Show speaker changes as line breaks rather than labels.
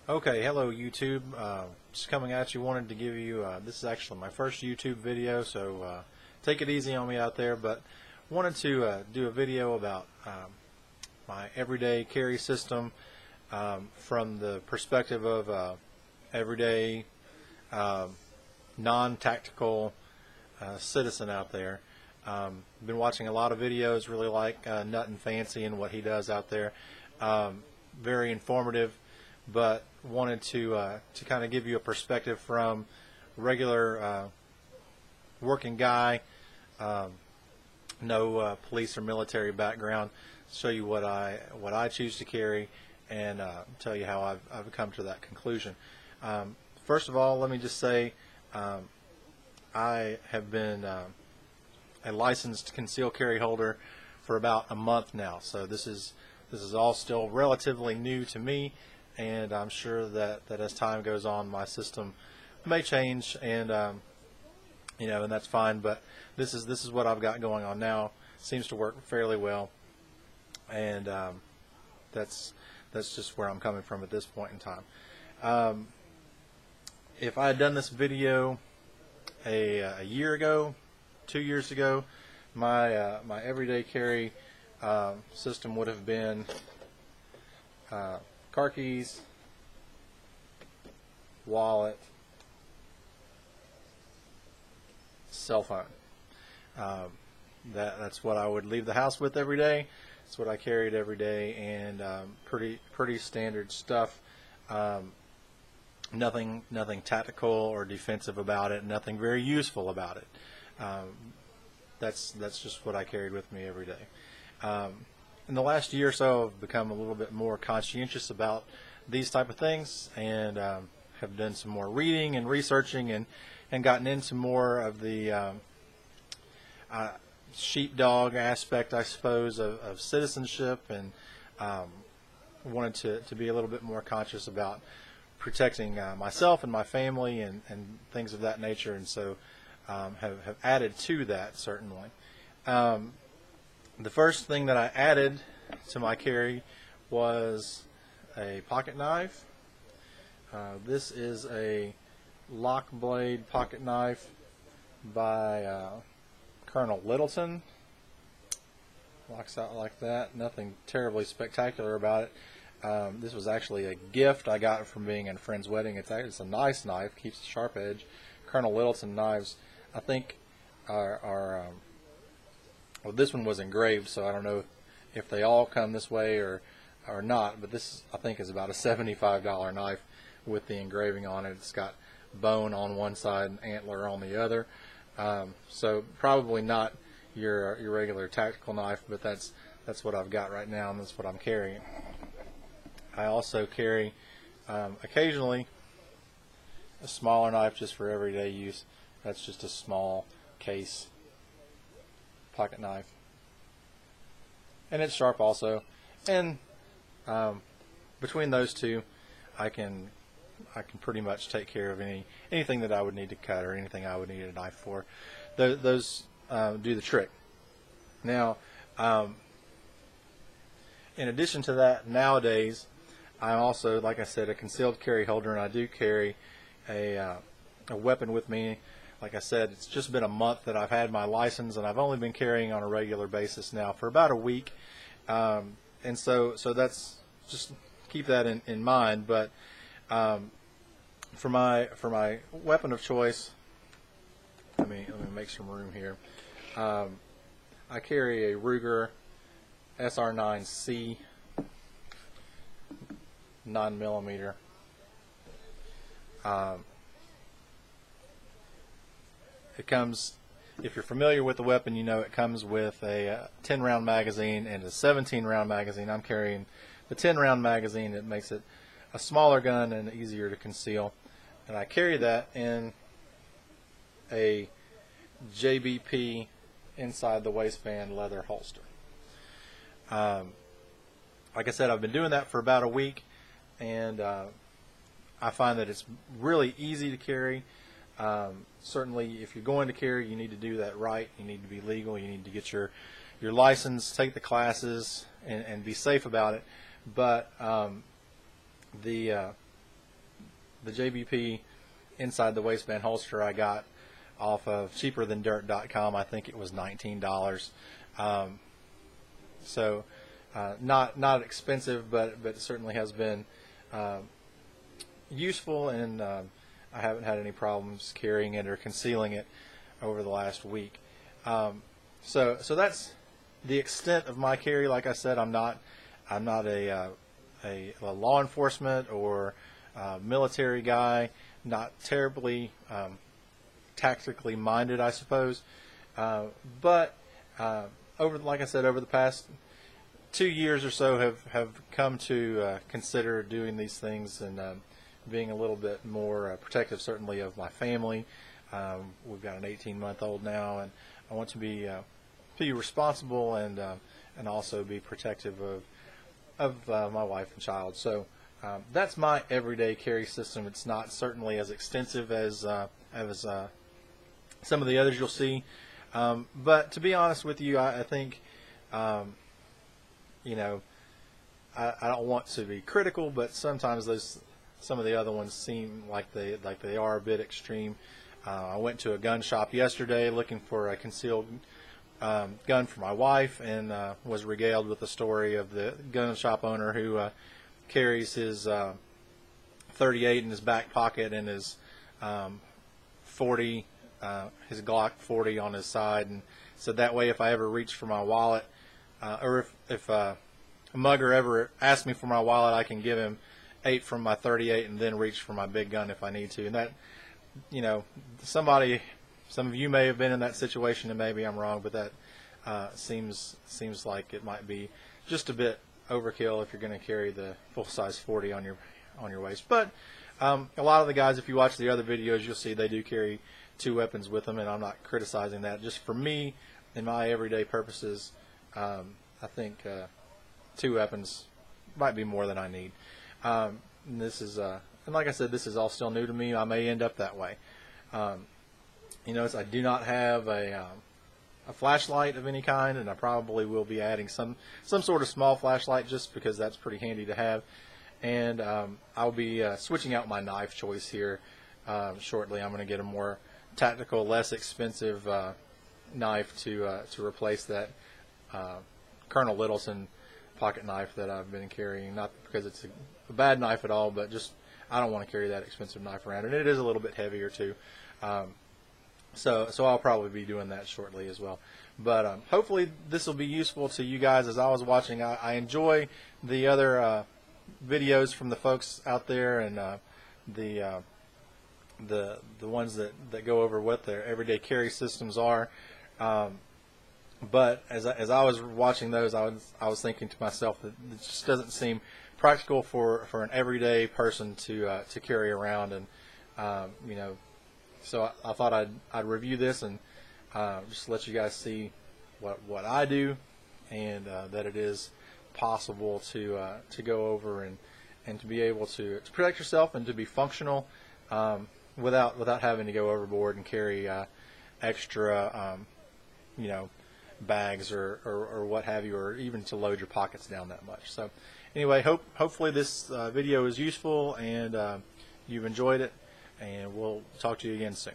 Okay, hello YouTube. Just coming at you, wanted to give you, this is actually my first YouTube video, so take it easy on me out there, but wanted to do a video about my everyday carry system from the perspective of everyday non-tactical citizen out there. Been watching a lot of videos, really like Nut and Fancy and what he does out there. Very informative, but wanted to kind of give you a perspective from regular working guy, no police or military background. Show you what I choose to carry and tell you how I've come to that conclusion. First of all, let me just say I have been a licensed concealed carry holder for about a month now, so this is all still relatively new to me, and I'm sure that as time goes on, my system may change, and and that's fine. But this is what I've got going on now. Seems to work fairly well, and that's just where I'm coming from at this point in time. If I had done this video a year ago, 2 years ago, my everyday carry system would have been car keys, wallet, cell phone. That's what I would leave the house with every day. That's what I carried every day, and pretty standard stuff. Nothing tactical or defensive about it. Nothing very useful about it. That's just what I carried with me every day. In the last year or so, I've become a little bit more conscientious about these type of things, and have done some more reading and researching, and gotten into more of the sheepdog aspect, I suppose, of citizenship, and wanted to be a little bit more conscious about protecting myself and my family and things of that nature, and so have added to that, certainly. The first thing that I added to my carry was a pocket knife. This is a lock blade pocket knife by Colonel Littleton. Locks out like that. Nothing terribly spectacular about it. This was actually a gift I got from being at a friend's wedding. It's a nice knife, keeps a sharp edge. Colonel Littleton knives, I think, are well, this one was engraved, so I don't know if they all come this way or not, but this, I think, is about a $75 knife with the engraving on it. It's got bone on one side and antler on the other. So probably not your regular tactical knife, but that's what I've got right now, and that's what I'm carrying. I also carry occasionally a smaller knife just for everyday use. That's just a small case pocket knife, and it's sharp also. And between those two, I can pretty much take care of anything that I would need to cut or anything I would need a knife for. Those do the trick. Now, in addition to that, nowadays I'm also, like I said, a concealed carry holder, and I do carry a weapon with me. Like I said, it's just been a month that I've had my license, and I've only been carrying on a regular basis now for about a week. And so that's, just keep that in mind. But for my weapon of choice, let me make some room here. I carry a Ruger SR9C 9mm. It comes, if you're familiar with the weapon, you know it comes with a 10-round magazine and a 17-round magazine. I'm carrying the 10-round magazine. It makes it a smaller gun and easier to conceal. And I carry that in a JBP inside the waistband leather holster. Like I said, I've been doing that for about a week, and I find that it's really easy to carry. Certainly, if you're going to carry, you need to do that right. You need to be legal. You need to get your license, take the classes, and be safe about it. But the the JBP inside the waistband holster I got off of cheaperthandirt.com. I think it was $19. So not expensive, but it certainly has been useful, and I haven't had any problems carrying it or concealing it over the last week. So that's the extent of my carry. Like I said, I'm not a law enforcement or military guy, not terribly tactically minded, I suppose. But like I said, over the past 2 years or so, have come to consider doing these things and being a little bit more protective, certainly, of my family. We've got an 18-month-old now, and I want to be responsible and also be protective of my wife and child. So that's my everyday carry system. It's not certainly as extensive as some of the others you'll see, but to be honest with you, I think I don't want to be critical, but sometimes some of the other ones seem like they are a bit extreme. I went to a gun shop yesterday looking for a concealed gun for my wife, and was regaled with the story of the gun shop owner who carries his 38 in his back pocket and his 40, his Glock 40 on his side, and so that way if I ever reach for my wallet, or if a mugger ever asks me for my wallet, I can give him 8 from my 38 and then reach for my big gun if I need to. And that, some of you may have been in that situation, and maybe I'm wrong, but that seems like it might be just a bit overkill if you're going to carry the full-size 40 on your waist. But a lot of the guys, if you watch the other videos, you'll see they do carry 2 weapons with them, and I'm not criticizing that. Just for me, in my everyday purposes, I think 2 weapons might be more than I need. And this is, and like I said, this is all still new to me. I may end up that way. You notice I do not have a flashlight of any kind, and I probably will be adding some sort of small flashlight just because that's pretty handy to have. And I'll be switching out my knife choice here shortly. I'm going to get a more tactical, less expensive knife to replace that Colonel Littleson pocket knife that I've been carrying. Not because it's a bad knife at all, but just I don't want to carry that expensive knife around, and it is a little bit heavier too. So I'll probably be doing that shortly as well. But hopefully this will be useful to you guys. As I was watching, I enjoy the other videos from the folks out there, and the ones that go over what their everyday carry systems are. But as I was watching those, I was thinking to myself that it just doesn't seem practical for an everyday person to carry around, and so I thought I'd review this and just let you guys see what I do, and that it is possible to go over and to be able to protect yourself and to be functional without having to go overboard and carry extra bags or what have you, or even to load your pockets down that much. So anyway, hopefully this video is useful and you've enjoyed it, and we'll talk to you again soon.